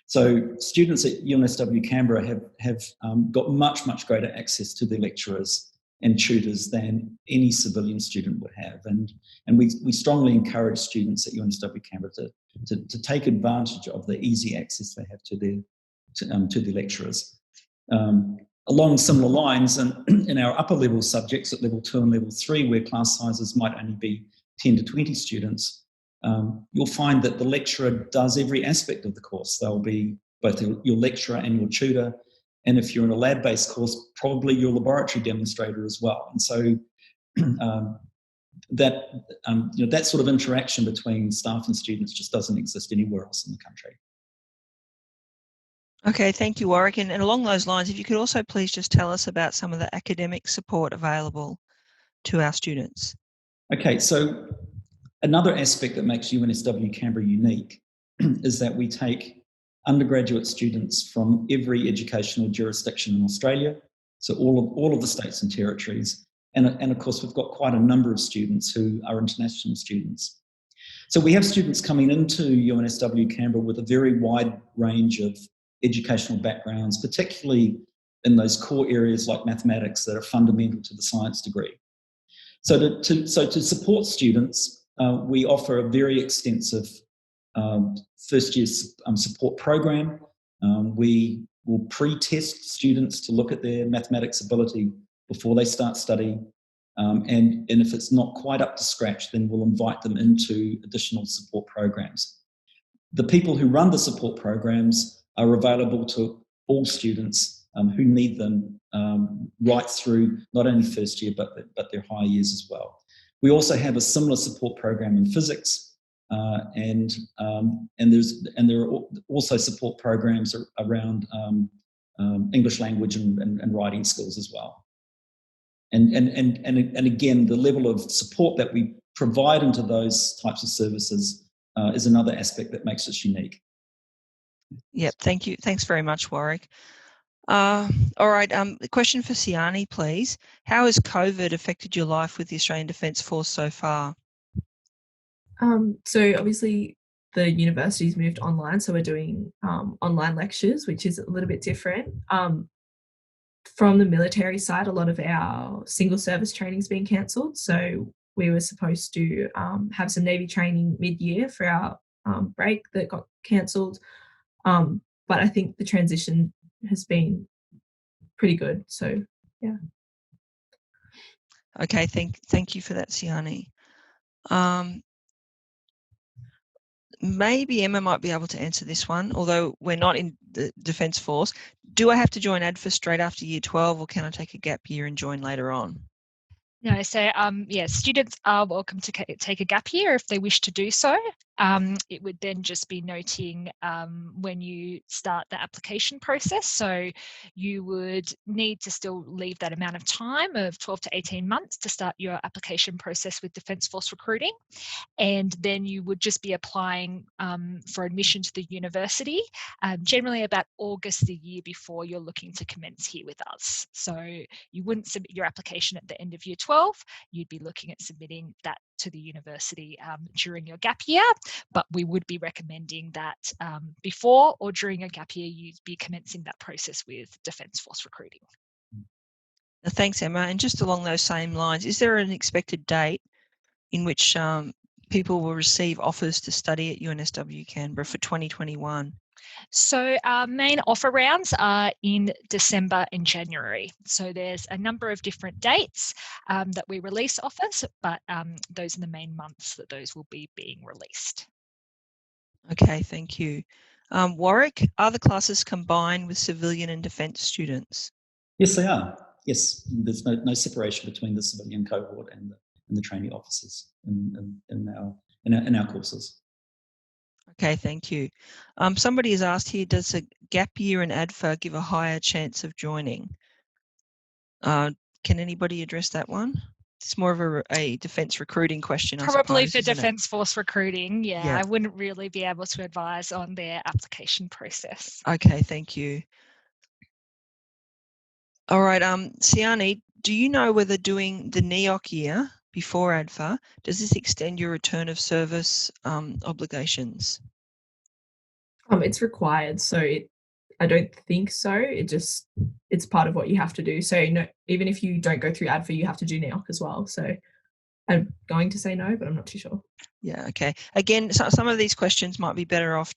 So students at UNSW Canberra have got much greater access to their lecturers and tutors than any civilian student would have. And we strongly encourage students at UNSW Canberra to take advantage of the easy access they have to their lecturers. Along similar lines, and in our upper level subjects at level 2 and level 3, where class sizes might only be 10 to 20 students, you'll find that the lecturer does every aspect of the course. They'll be both your lecturer and your tutor, and if you're in a lab-based course, probably your laboratory demonstrator as well. And so that sort of interaction between staff and students just doesn't exist anywhere else in the country. Okay, thank you, Warwick. And along those lines, if you could also please just tell us about some of the academic support available to our students. Okay, so another aspect that makes UNSW Canberra unique is that we take undergraduate students from every educational jurisdiction in Australia, so all of the states and territories, and of course we've got quite a number of students who are international students. So we have students coming into UNSW Canberra with a very wide range of educational backgrounds, particularly in those core areas like mathematics that are fundamental to the science degree. So to support students, we offer a very extensive first year support program. We will pre-test students to look at their mathematics ability before they start studying. And if it's not quite up to scratch, then we'll invite them into additional support programs. The people who run the support programs are available to all students who need them right through not only first year, but their higher years as well. We also have a similar support program in physics, there are also support programs around English language and writing skills as well. And again, the level of support that we provide into those types of services is another aspect that makes us unique. Yep, thank you. Thanks very much, Warwick. All right, the question for Siani, please. How has COVID affected your life with the Australian Defence Force so far? So obviously the university's moved online, so we're doing online lectures, which is a little bit different. From the military side, a lot of our single service training's been cancelled. So we were supposed to have some Navy training mid-year for our break that got cancelled. But I think the transition has been pretty good. So yeah. Okay, thank you for that, Siani. Maybe Emma might be able to answer this one, although we're not in the Defence Force. Do I have to join ADFA straight after year 12, or can I take a gap year and join later on? No, so yeah, students are welcome to take a gap year if they wish to do so. It would then just be noting when you start the application process. So you would need to still leave that amount of time of 12 to 18 months to start your application process with Defence Force recruiting. And then you would just be applying for admission to the university, generally about August the year before you're looking to commence here with us. So you wouldn't submit your application at the end of year 12, you'd be looking at submitting that to the university during your gap year, but we would be recommending that before or during a gap year, you'd be commencing that process with Defence Force recruiting. Thanks, Emma. And just along those same lines, is there an expected date in which people will receive offers to study at UNSW Canberra for 2021? So our main offer rounds are in December and January. So there's a number of different dates that we release offers, but those are the main months that those will be being released. Okay, thank you. Warwick, are the classes combined with civilian and defence students? Yes, they are. Yes, there's no separation between the civilian cohort and the trainee officers in our courses. Okay, thank you. Somebody has asked here, does a gap year in ADFA give a higher chance of joining? Can anybody address that one? It's more of a defence recruiting question, I Probably suppose, for Defence Force recruiting, yeah. I wouldn't really be able to advise on their application process. Okay, thank you. All right, Siani, do you know whether doing the NEOC year before ADFA, does this extend your return of service obligations? It's required, so I don't think so. It's part of what you have to do. So no, even if you don't go through ADFA, you have to do NEOC as well. So I'm going to say no, but I'm not too sure. Yeah, okay. Again, some of these questions might be better off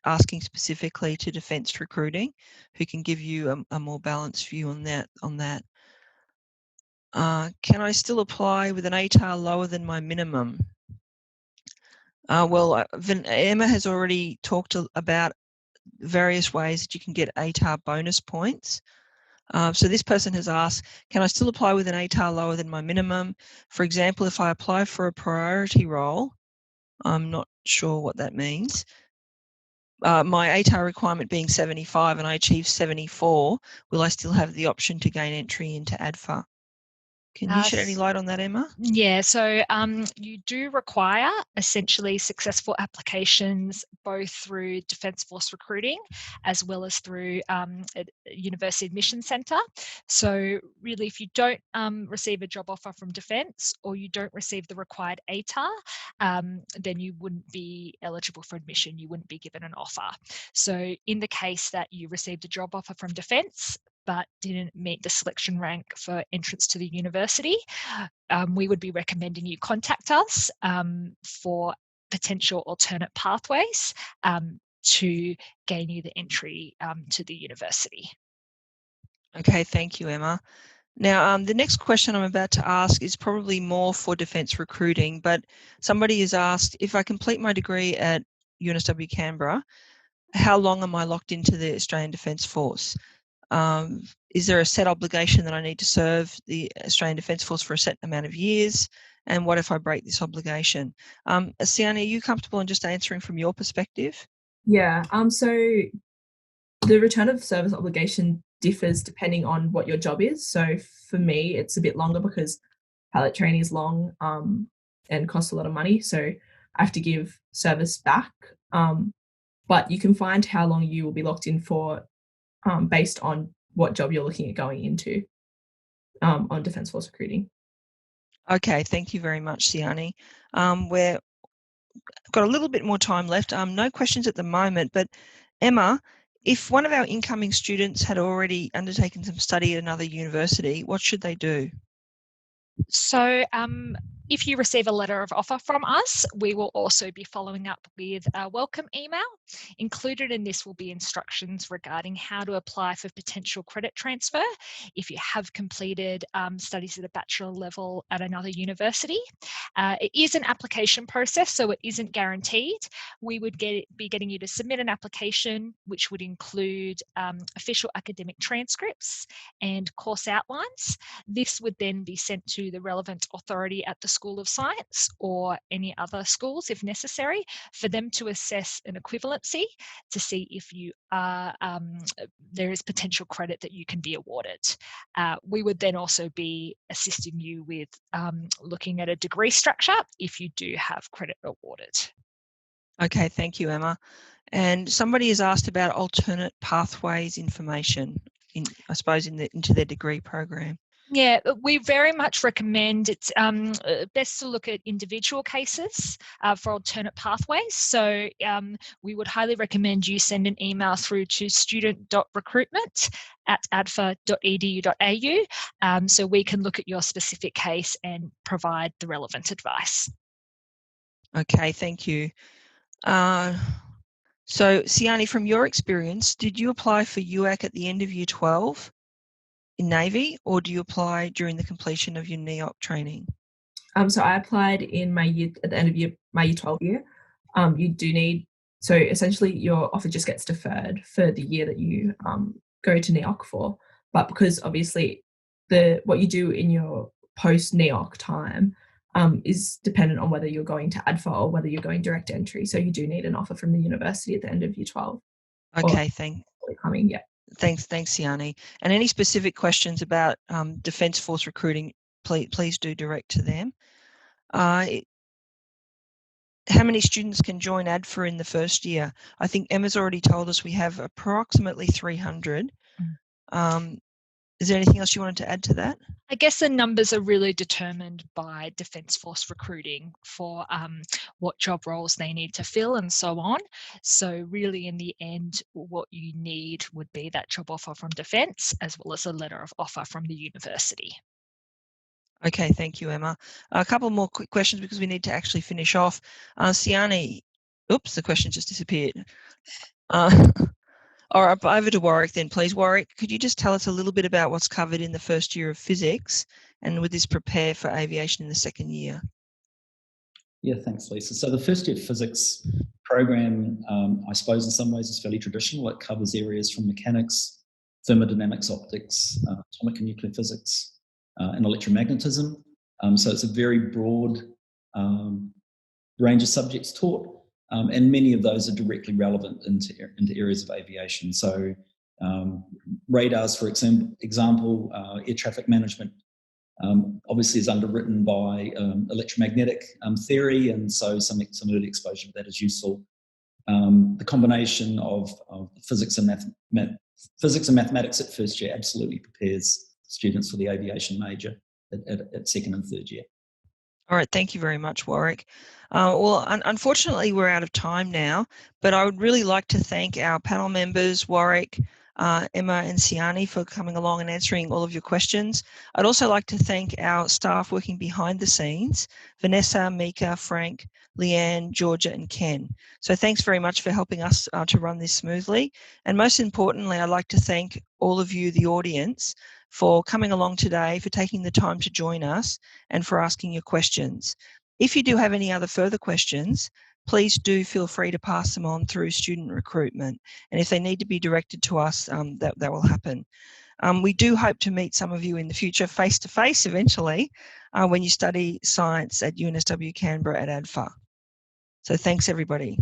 asking specifically to defence recruiting, who can give you a more balanced view on that. Can I still apply with an ATAR lower than my minimum? Well, Emma has already talked about various ways that you can get ATAR bonus points. So this person has asked, can I still apply with an ATAR lower than my minimum? For example, if I apply for a priority role, I'm not sure what that means. My ATAR requirement being 75 and I achieve 74, will I still have the option to gain entry into ADFA? Can you shed any light on that, Emma? Yeah, so you do require essentially successful applications both through Defence Force recruiting as well as through a University Admission Centre. So really, if you don't receive a job offer from Defence or you don't receive the required ATAR, then you wouldn't be eligible for admission, you wouldn't be given an offer. So in the case that you received a job offer from Defence, but didn't meet the selection rank for entrance to the university, we would be recommending you contact us for potential alternate pathways to gain you the entry to the university. Okay, thank you, Emma. Now, the next question I'm about to ask is probably more for defence recruiting, but somebody has asked, if I complete my degree at UNSW Canberra, how long am I locked into the Australian Defence Force? Is there a set obligation that I need to serve the Australian Defence Force for a set amount of years? And what if I break this obligation? Siani, are you comfortable in just answering from your perspective? Yeah. So the return of service obligation differs depending on what your job is. So for me, it's a bit longer because pilot training is long and costs a lot of money. So I have to give service back. But you can find how long you will be locked in for based on what job you're looking at going into on Defence Force recruiting. Okay, thank you very much, Siani. We've got a little bit more time left. No questions at the moment, but Emma, if one of our incoming students had already undertaken some study at another university, what should they do? So if you receive a letter of offer from us, we will also be following up with a welcome email. Included in this will be instructions regarding how to apply for potential credit transfer if you have completed studies at a bachelor level at another university. It is an application process, so it isn't guaranteed. We would be getting you to submit an application, which would include official academic transcripts and course outlines. This would then be sent to the relevant authority at the School of Science or any other schools if necessary for them to assess an equivalency to see if you are there is potential credit that you can be awarded. We would then also be assisting you with looking at a degree structure if you do have credit awarded. Okay, thank you, Emma. And somebody has asked about alternate pathways information, into their degree program. Yeah, we very much recommend it's best to look at individual cases for alternate pathways. So we would highly recommend you send an email through to student.recruitment@adfa.edu.au so we can look at your specific case and provide the relevant advice. Okay, thank you. So, Siani, from your experience, did you apply for UAC at the end of Year 12 in Navy, or do you apply during the completion of your NEOP training? So I applied in my year at the end of my Year 12 year. You do need, so essentially your offer just gets deferred for the year that you go to NEOC for. But because obviously what you do in your post NEOC time is dependent on whether you're going to ADFA or whether you're going direct entry. So you do need an offer from the university at the end of Year 12. Okay, Thanks, Siani. And any specific questions about Defence Force recruiting, please do direct to them. How many students can join ADFA in the first year? I think Emma's already told us we have approximately 300. Is there anything else you wanted to add to that? I guess the numbers are really determined by Defence Force recruiting for what job roles they need to fill and so on. So really in the end, what you need would be that job offer from Defence as well as a letter of offer from the university. Okay, thank you, Emma. A couple more quick questions because we need to actually finish off. Siani, oops, the question just disappeared. All right, over to Warwick then, please. Warwick, could you just tell us a little bit about what's covered in the first year of physics, and would this prepare for aviation in the second year? Yeah, thanks, Lisa. So the first year physics program, I suppose in some ways is fairly traditional. It covers areas from mechanics, thermodynamics, optics, atomic and nuclear physics, and electromagnetism. So it's a very broad range of subjects taught, and many of those are directly relevant into areas of aviation. So radars, for example, air traffic management, obviously is underwritten by electromagnetic theory, and so some early exposure to that is useful. The combination of physics and mathematics at first year absolutely prepares students for the aviation major at second and third year. All right, thank you very much, Warwick. Well, unfortunately, we're out of time now, but I would really like to thank our panel members, Warwick, Emma and Siani, for coming along and answering all of your questions. I'd also like to thank our staff working behind the scenes, Vanessa, Mika, Frank, Leanne, Georgia and Ken. So thanks very much for helping us to run this smoothly. And most importantly, I'd like to thank all of you, the audience, for coming along today, for taking the time to join us and for asking your questions. If you do have any other further questions, please do feel free to pass them on through student recruitment. And if they need to be directed to us, that will happen. We do hope to meet some of you in the future face-to-face eventually when you study science at UNSW Canberra at ADFA. So thanks everybody.